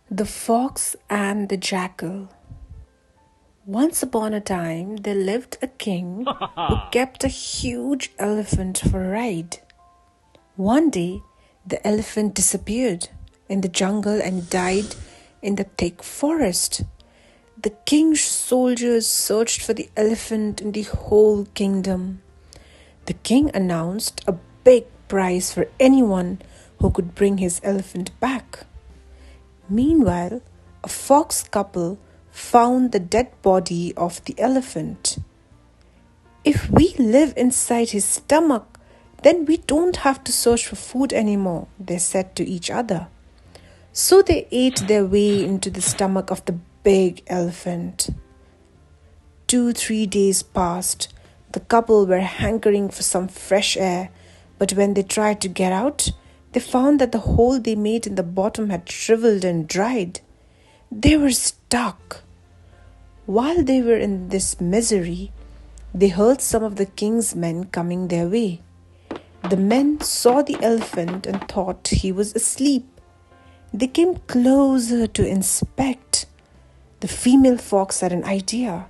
The Fox and the Jackal. Once upon a time, there lived a king who kept a huge elephant for a ride. One day, the elephant disappeared in the jungle and died in the thick forest. The king's soldiers searched for the elephant in the whole kingdom. The king announced a big prize for anyone who could bring his elephant back. Meanwhile, a fox couple found the dead body of the elephant. "If we live inside his stomach, then we don't have to search for food anymore," they said to each other. So they ate their way into the stomach of the big elephant. 2-3 days passed. The couple were hankering for some fresh air, but when they tried to get out, they found that the hole they made in the bottom had shriveled and dried. They were stuck. While they were in this misery, they heard some of the king's men coming their way. The men saw the elephant and thought he was asleep. They came closer to inspect. The female fox had an idea.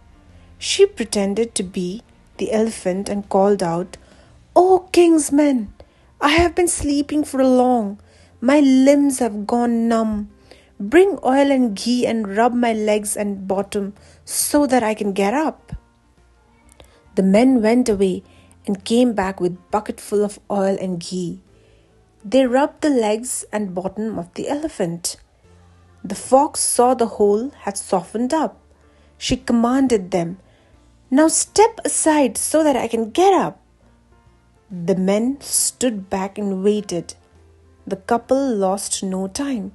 She pretended to be the elephant and called out, "Oh, king's men! I have been sleeping for long. My limbs have gone numb. Bring oil and ghee and rub my legs and bottom so that I can get up." The men went away and came back with a bucket full of oil and ghee. They rubbed the legs and bottom of the elephant. The fox saw the hole had softened up. She commanded them, "Now step aside so that I can get up." The men stood back and waited. The couple lost no time.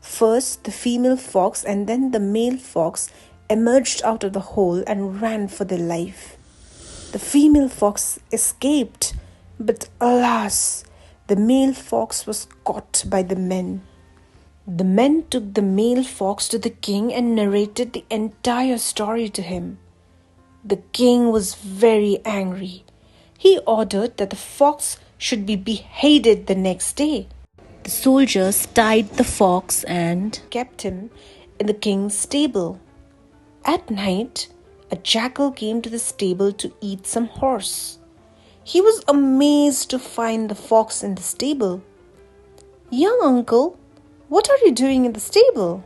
First, the female fox and then the male fox emerged out of the hole and ran for their life. The female fox escaped, but alas, the male fox was caught by the men. The men took the male fox to the king and narrated the entire story to him. The king was very angry. He ordered that the fox should be beheaded the next day. The soldiers tied the fox and kept him in the king's stable. At night, a jackal came to the stable to eat some horse. He was amazed to find the fox in the stable. "Young uncle, what are you doing in the stable?"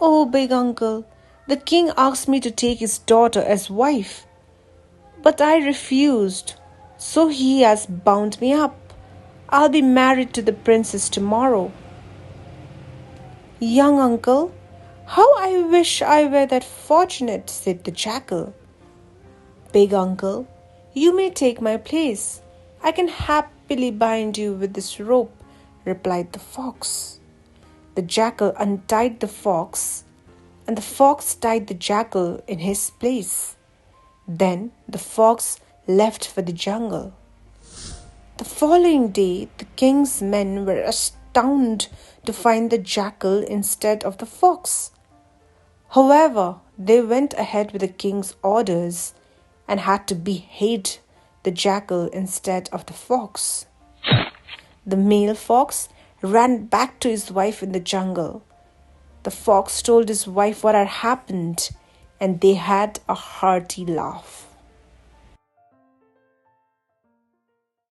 "Oh, big uncle, the king asked me to take his daughter as wife. But I refused, so he has bound me up. I'll be married to the princess tomorrow." "Young uncle, how I wish I were that fortunate," said the jackal. "Big uncle, you may take my place. I can happily bind you with this rope," replied the fox. The jackal untied the fox, and the fox tied the jackal in his place. Then the fox left for the jungle. The following day, the king's men were astounded to find the jackal instead of the fox. However, they went ahead with the king's orders and had to behead the jackal instead of the fox. The male fox ran back to his wife in the jungle. The fox told his wife what had happened, and they had a hearty laugh.